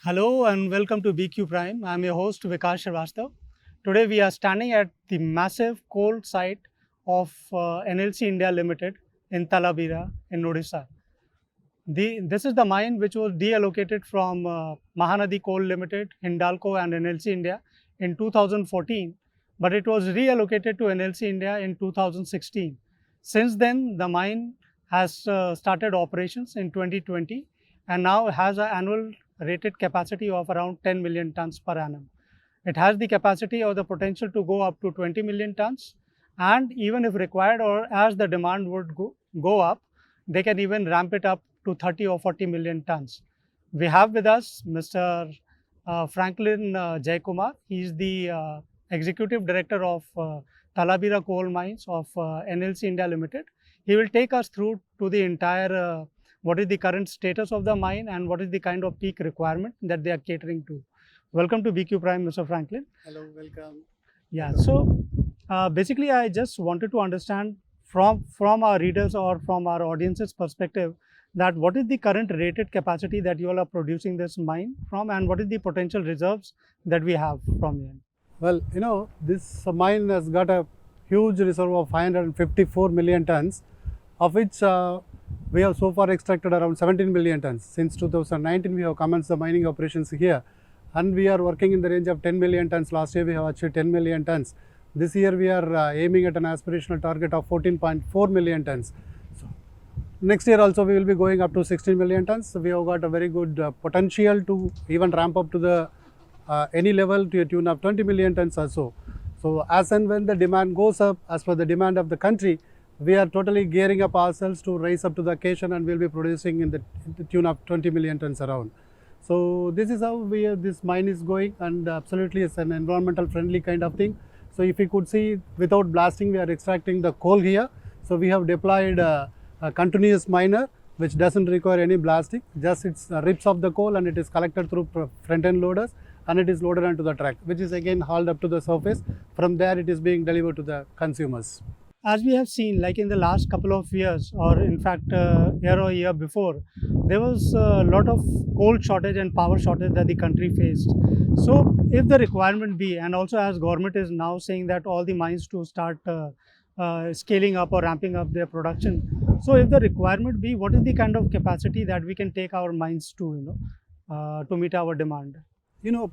Hello and welcome to BQ Prime. I'm your host Vikas Srivastav. Today we are standing at the massive coal site of NLC India Limited in Talabira in Odisha. This is the mine which was deallocated from Mahanadi Coal Limited, Hindalco and NLC India in 2014, but it was reallocated to NLC India in 2016. Since then, the mine has started operations in 2020 and now has an annual rated capacity of around 10 million tons per annum. It has the capacity or the potential to go up to 20 million tons, and even if required or as the demand would go up, they can even ramp it up to 30 or 40 million tons. We have with us Mr. Franklin Jayakumar. He is the Executive Director of Talabira Coal Mines of NLC India Limited. He will take us through to the entire what is the current status of the mine and what is the kind of peak requirement that they are catering to. Welcome to BQ Prime, Mr. Franklin. Hello, welcome. Yeah, so basically, I just wanted to understand from our readers or from our audience's perspective that what is the current rated capacity that you all are producing this mine from, and what is the potential reserves that we have from here. Well, this mine has got a huge reserve of 554 million tons, of which we have so far extracted around 17 million tons. Since 2019, we have commenced the mining operations here, and we are working in the range of 10 million tons. Last year, we have achieved 10 million tons. This year, we are aiming at an aspirational target of 14.4 million tons. So, next year also, we will be going up to 16 million tons. So, we have got a very good potential to even ramp up to the any level to a tune of 20 million tons or so. So, as and when the demand goes up, as per the demand of the country, we are totally gearing up ourselves to rise up to the occasion, and we will be producing in the tune of 20 million tons around. So, this is how this mine is going, and absolutely it's an environmental friendly kind of thing. So, if you could see, without blasting, we are extracting the coal here. So, we have deployed a continuous miner which doesn't require any blasting, just it rips off the coal and it is collected through front end loaders, and it is loaded onto the truck, which is again hauled up to the surface. From there, it is being delivered to the consumers. As we have seen, like in the last couple of years, or in fact, year or year before, there was a lot of coal shortage and power shortage that the country faced. So, if the requirement be, and also as government is now saying that all the mines to start scaling up or ramping up their production. So, if the requirement be, what is the kind of capacity that we can take our mines to, to meet our demand?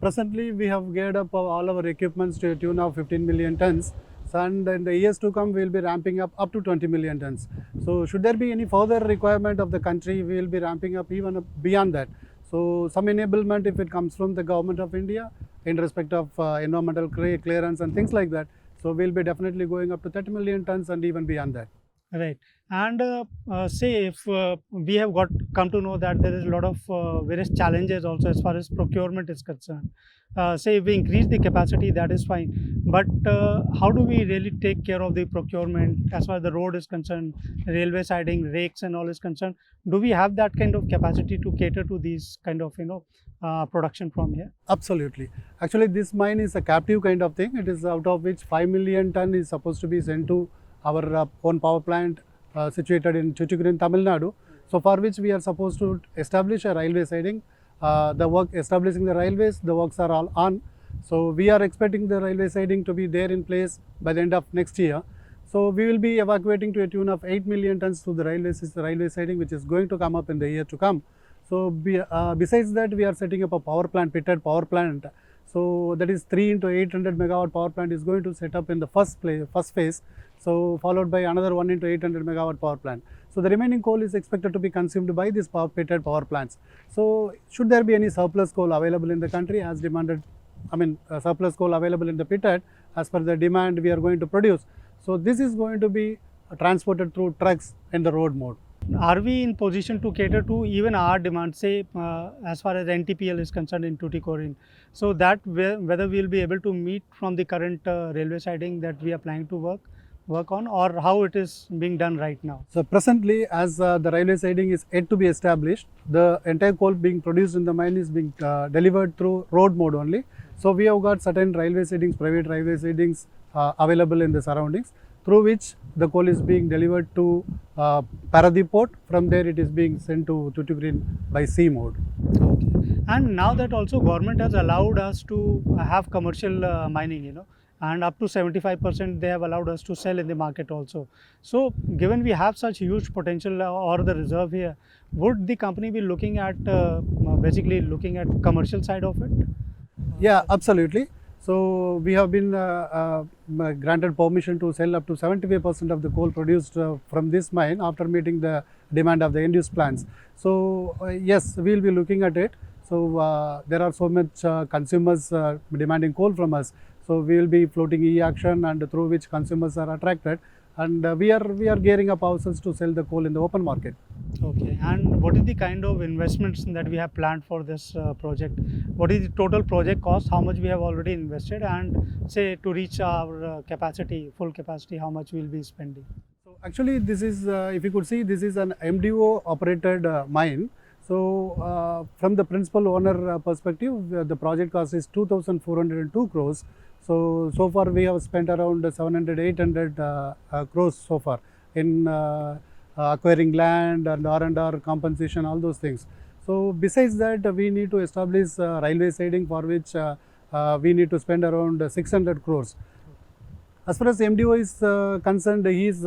Presently we have geared up all our equipments to a tune of 15 million tons. And in the years to come, we will be ramping up to 20 million tons. So, should there be any further requirement of the country, we will be ramping up even beyond that. So, some enablement if it comes from the government of India in respect of environmental clearance and things like that. So, we will be definitely going up to 30 million tons and even beyond that. Right. And say if we have come to know that there is a lot of various challenges also as far as procurement is concerned. Say if we increase the capacity, that is fine. But how do we really take care of the procurement as far as the road is concerned, railway siding, rakes and all is concerned? Do we have that kind of capacity to cater to these kind of production from here? Absolutely. Actually, this mine is a captive kind of thing. It is out of which 5 million ton is supposed to be sent to our own power plant situated in Chuchukurin, Tamil Nadu. So, for which we are supposed to establish a railway siding. The work establishing the railways, the works are all on. So, we are expecting the railway siding to be there in place by the end of next year. So, we will be evacuating to a tune of 8 million tons through the railway siding, which is going to come up in the year to come. So, besides that, we are setting up a power plant, pitted power plant. So, that is 3 into 800 megawatt power plant is going to set up in the first phase. So, followed by another 1 into 800 megawatt power plant. So, the remaining coal is expected to be consumed by these pitted power plants. So, should there be any surplus coal available in the country as demanded, surplus coal available in the pitted as per the demand we are going to produce. So, this is going to be transported through trucks in the road mode. Are we in position to cater to even our demand, say as far as NTPL is concerned in Tuticorin? So, that whether we will be able to meet from the current railway siding that we are planning to work on, or how it is being done right now? So, presently as the railway siding is yet to be established, the entire coal being produced in the mine is being delivered through road mode only. So, we have got certain railway sidings, private railway sidings available in the surroundings, through which the coal is being delivered to Paradip port. From there it is being sent to Tuticorin by sea mode. Okay. And now that also government has allowed us to have commercial mining, and up to 75% they have allowed us to sell in the market also. So given we have such huge potential or the reserve here, would the company be looking at basically looking at commercial side of it? Yeah, absolutely. So we have been granted permission to sell up to 75% of the coal produced from this mine after meeting the demand of the end-use plants. So yes, we will be looking at it. So there are so much consumers demanding coal from us. So we will be floating e-auction, and through which consumers are attracted, and we are gearing up ourselves to sell the coal in the open market. Okay, and what is the kind of investments that we have planned for this project? What is the total project cost? How much we have already invested, and say to reach our capacity, full capacity, how much we will be spending? So actually, this is if you could see, this is an MDO operated mine. So from the principal owner perspective, the project cost is 2,402 crores. So far we have spent around 700, 800 crores so far in acquiring land and R&R compensation, all those things. So besides that, we need to establish railway siding, for which we need to spend around 600 crores. As far as MDO is concerned, he is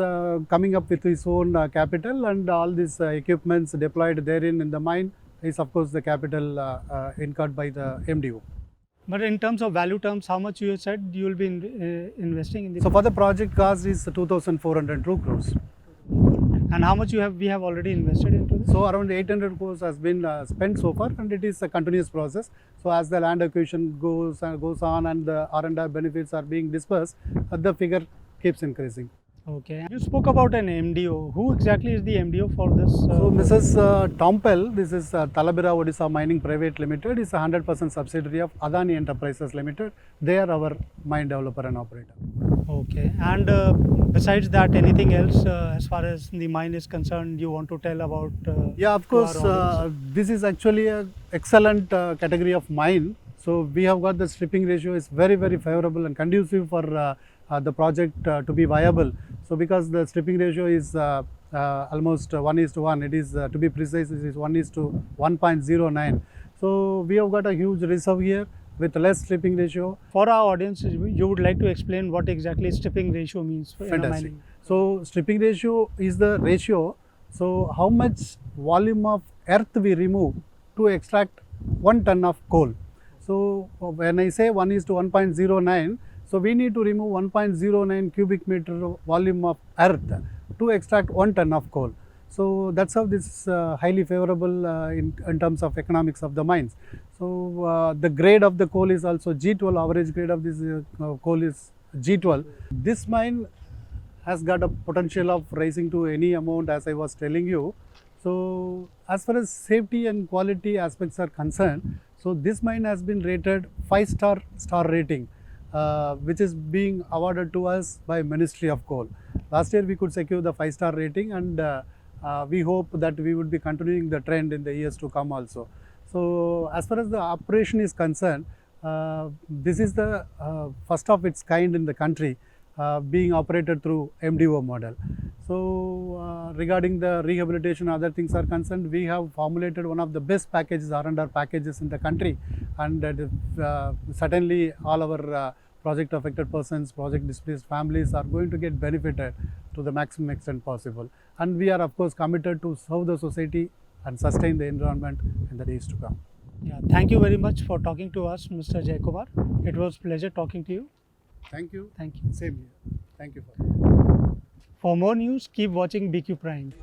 coming up with his own capital, and all these equipments deployed therein in the mine is of course the capital incurred by the MDO. But in terms of value terms, how much you said you will be investing in the? So for the project cost is 2,402 crores. And how much we have already invested into this? So around 800 crores has been spent so far, and it is a continuous process. So as the land acquisition goes on and the R&R benefits are being dispersed, the figure keeps increasing. Okay. You spoke about an MDO. Who exactly is the MDO for this? So Mrs. Tompel, this is Talabira Odisha Mining Private Limited, is a 100% subsidiary of Adani Enterprises Limited. They are our mine developer and operator. Okay. And besides that, anything else as far as the mine is concerned you want to tell about? Yeah, of course, this is actually an excellent category of mine. So we have got the stripping ratio is very, very favorable and conducive for the project to be viable. So because the stripping ratio is almost 1:1, it is to be precise, it is 1:1.09. So we have got a huge reserve here with less stripping ratio. For our audience, you would like to explain what exactly stripping ratio means in Fantastic. mining? So stripping ratio is the ratio. So how much volume of earth we remove to extract 1 ton of coal. So when I say 1:1.09, so we need to remove 1.09 cubic meter volume of earth to extract 1 ton of coal. So that's how this is highly favorable in terms of economics of the mines. So the grade of the coal is also G12, average grade of this coal is G12. This mine has got a potential of rising to any amount, as I was telling you. So as far as safety and quality aspects are concerned, so this mine has been rated 5-star rating, which is being awarded to us by Ministry of Coal. Last year we could secure the 5-star rating, and we hope that we would be continuing the trend in the years to come also. So as far as the operation is concerned, this is the first of its kind in the country, being operated through MDO model. So regarding the rehabilitation, other things are concerned, we have formulated one of the best packages, R&R packages in the country, and certainly all our project affected persons, project displaced families are going to get benefited to the maximum extent possible. And we are of course committed to serve the society and sustain the environment in the days to come. Yeah, thank you very much for talking to us, Mr. Jayakumar. It was pleasure talking to you. Thank you. Thank you. Same here. Thank you for that. For more news, keep watching BQ Prime.